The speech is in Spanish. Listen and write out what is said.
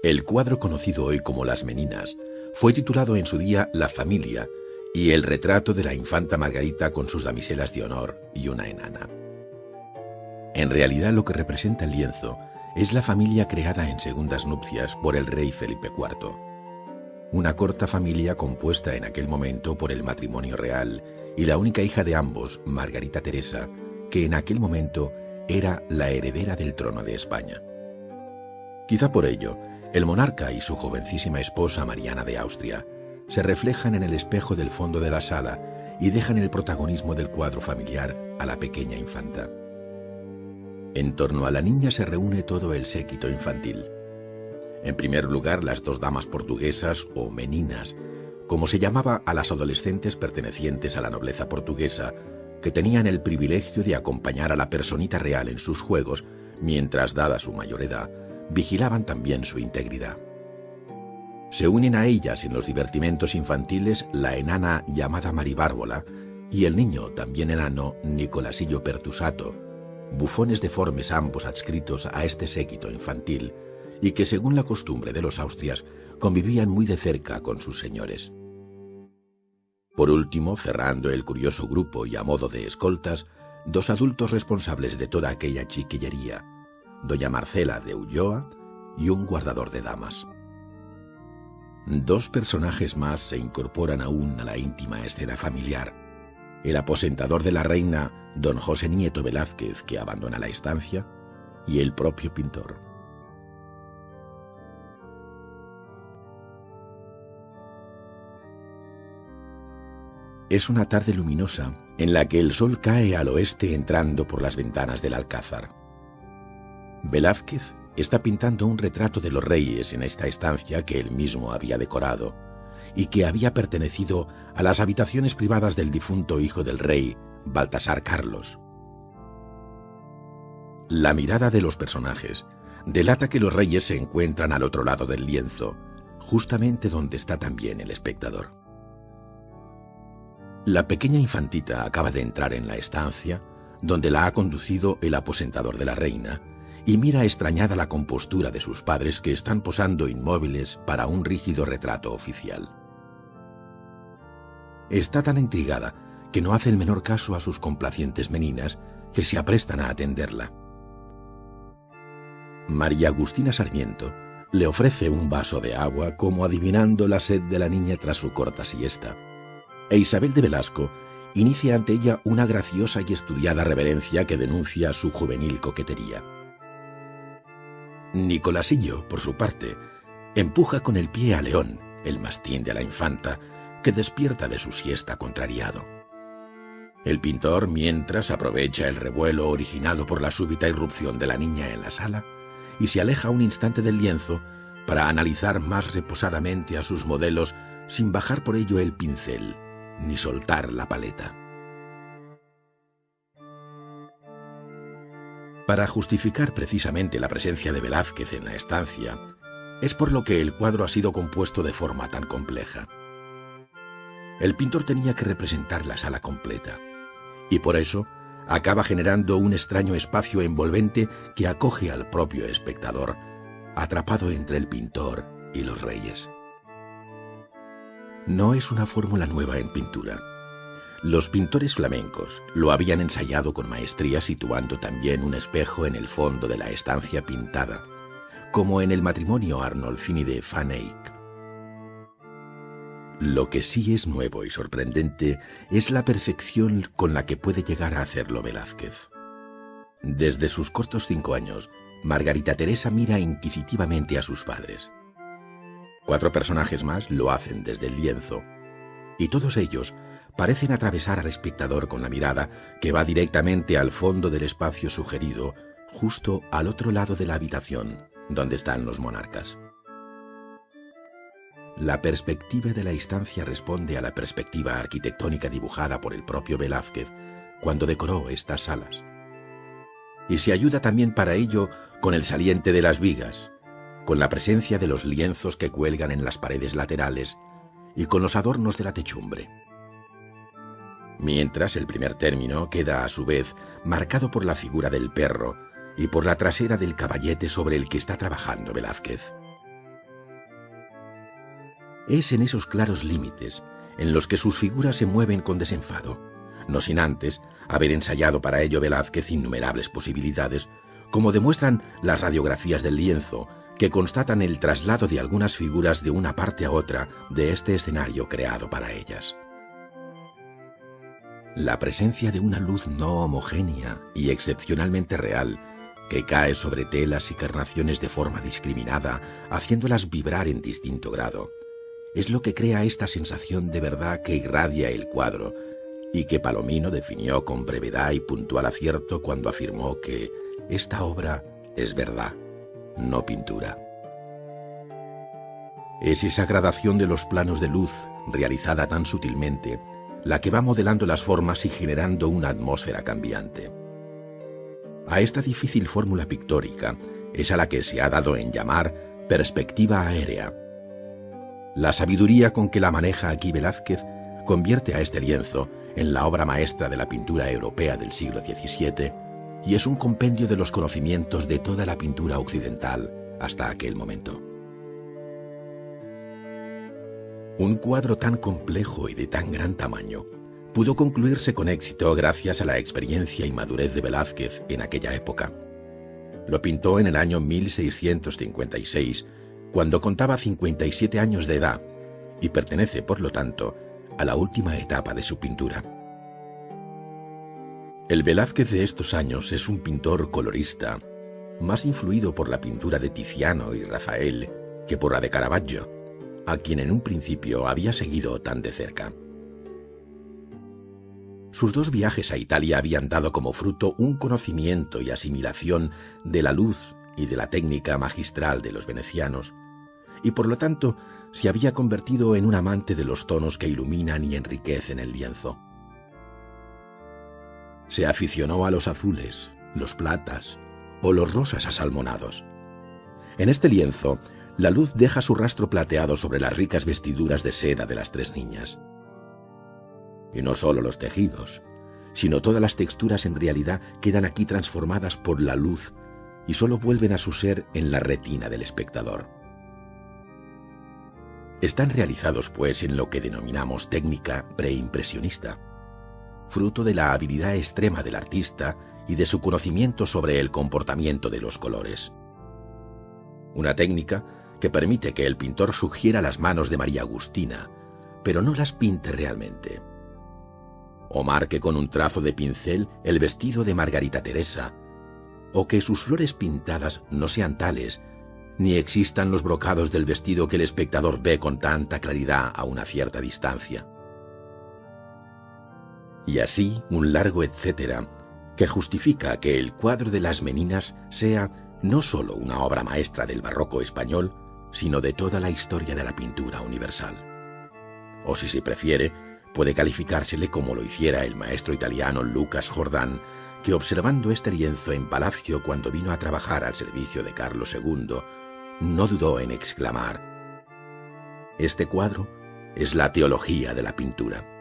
El cuadro conocido hoy como Las Meninas fue titulado en su día La Familia y el retrato de la infanta Margarita con sus damiselas de honor y una enana. En realidad lo que representa el lienzo es la familia creada en segundas nupcias por el rey Felipe IV. Una corta familia compuesta en aquel momento por el matrimonio real y la única hija de ambos, Margarita Teresa, que en aquel momento era la heredera del trono de España. Quizá por ello, el monarca y su jovencísima esposa Mariana de Austria se reflejan en el espejo del fondo de la sala y dejan el protagonismo del cuadro familiar a la pequeña infanta. En torno a la niña se reúne todo el séquito infantil. En primer lugar, las dos damas portuguesas o meninas, como se llamaba a las adolescentes pertenecientes a la nobleza portuguesa, que tenían el privilegio de acompañar a la personita real en sus juegos, mientras, dada su mayor edad, vigilaban también su integridad. Se unen a ellas en los divertimentos infantiles la enana llamada Maribárbola y el niño, también enano, Nicolasillo Pertusato, bufones deformes ambos adscritos a este séquito infantil y que, según la costumbre de los Austrias, convivían muy de cerca con sus señores. Por último, cerrando el curioso grupo y a modo de escoltas, dos adultos responsables de toda aquella chiquillería, doña Marcela de Ulloa y un guardador de damas. Dos personajes más se incorporan aún a la íntima escena familiar: el aposentador de la reina, don José Nieto Velázquez, que abandona la estancia, y el propio pintor. Es una tarde luminosa en la que el sol cae al oeste entrando por las ventanas del Alcázar. Velázquez está pintando un retrato de los reyes en esta estancia que él mismo había decorado y que había pertenecido a las habitaciones privadas del difunto hijo del rey, Baltasar Carlos. La mirada de los personajes delata que los reyes se encuentran al otro lado del lienzo, justamente donde está también el espectador. La pequeña infantita acaba de entrar en la estancia, donde la ha conducido el aposentador de la reina, y mira extrañada la compostura de sus padres que están posando inmóviles para un rígido retrato oficial. Está tan intrigada que no hace el menor caso a sus complacientes meninas que se aprestan a atenderla. María Agustina Sarmiento le ofrece un vaso de agua como adivinando la sed de la niña tras su corta siesta, e Isabel de Velasco inicia ante ella una graciosa y estudiada reverencia que denuncia su juvenil coquetería. Nicolasillo, por su parte, empuja con el pie a León, el mastín de la infanta, que despierta de su siesta contrariado. El pintor, mientras, aprovecha el revuelo originado por la súbita irrupción de la niña en la sala y se aleja un instante del lienzo para analizar más reposadamente a sus modelos sin bajar por ello el pincel ni soltar la paleta. Para justificar precisamente la presencia de Velázquez en la estancia, es por lo que el cuadro ha sido compuesto de forma tan compleja. El pintor tenía que representar la sala completa, y por eso acaba generando un extraño espacio envolvente que acoge al propio espectador, atrapado entre el pintor y los reyes. No es una fórmula nueva en pintura. Los pintores flamencos lo habían ensayado con maestría situando también un espejo en el fondo de la estancia pintada, como en el matrimonio Arnolfini de Van Eyck. Lo que sí es nuevo y sorprendente es la perfección con la que puede llegar a hacerlo Velázquez. Desde sus cortos 5 años, Margarita Teresa mira inquisitivamente a sus padres. 4 personajes más lo hacen desde el lienzo, y todos ellos parecen atravesar al espectador con la mirada que va directamente al fondo del espacio sugerido, justo al otro lado de la habitación, donde están los monarcas. La perspectiva de la estancia responde a la perspectiva arquitectónica dibujada por el propio Velázquez cuando decoró estas salas. Y se ayuda también para ello con el saliente de las vigas, con la presencia de los lienzos que cuelgan en las paredes laterales y con los adornos de la techumbre. Mientras el primer término queda a su vez marcado por la figura del perro y por la trasera del caballete sobre el que está trabajando Velázquez. Es en esos claros límites en los que sus figuras se mueven con desenfado, no sin antes haber ensayado para ello Velázquez innumerables posibilidades, como demuestran las radiografías del lienzo, que constatan el traslado de algunas figuras de una parte a otra de este escenario creado para ellas. La presencia de una luz no homogénea y excepcionalmente real, que cae sobre telas y carnaciones de forma discriminada, haciéndolas vibrar en distinto grado, es lo que crea esta sensación de verdad que irradia el cuadro, y que Palomino definió con brevedad y puntual acierto cuando afirmó que esta obra es verdad, no pintura. Es esa gradación de los planos de luz, realizada tan sutilmente, la que va modelando las formas y generando una atmósfera cambiante. A esta difícil fórmula pictórica es a la que se ha dado en llamar perspectiva aérea. La sabiduría con que la maneja aquí Velázquez convierte a este lienzo en la obra maestra de la pintura europea del siglo XVII y es un compendio de los conocimientos de toda la pintura occidental hasta aquel momento. Un cuadro tan complejo y de tan gran tamaño pudo concluirse con éxito gracias a la experiencia y madurez de Velázquez en aquella época. Lo pintó en el año 1656, cuando contaba 57 años de edad, y pertenece, por lo tanto, a la última etapa de su pintura. El Velázquez de estos años es un pintor colorista, más influido por la pintura de Tiziano y Rafael que por la de Caravaggio, a quien en un principio había seguido tan de cerca. Sus dos viajes a Italia habían dado como fruto un conocimiento y asimilación de la luz y de la técnica magistral de los venecianos, y por lo tanto se había convertido en un amante de los tonos que iluminan y enriquecen el lienzo. Se aficionó a los azules, los platas o los rosas asalmonados. En este lienzo, la luz deja su rastro plateado sobre las ricas vestiduras de seda de las tres niñas. Y no solo los tejidos, sino todas las texturas en realidad quedan aquí transformadas por la luz y solo vuelven a su ser en la retina del espectador. Están realizados, pues, en lo que denominamos técnica preimpresionista, fruto de la habilidad extrema del artista y de su conocimiento sobre el comportamiento de los colores. Una técnica que permite que el pintor sugiera las manos de María Agustina, pero no las pinte realmente. O marque con un trazo de pincel el vestido de Margarita Teresa, o que sus flores pintadas no sean tales, ni existan los brocados del vestido que el espectador ve con tanta claridad a una cierta distancia. Y así un largo etcétera que justifica que el cuadro de las Meninas sea no sólo una obra maestra del barroco español, sino de toda la historia de la pintura universal. O si se prefiere, puede calificársele como lo hiciera el maestro italiano Lucas Jordán, que observando este lienzo en palacio cuando vino a trabajar al servicio de Carlos II, no dudó en exclamar: «Este cuadro es la teología de la pintura».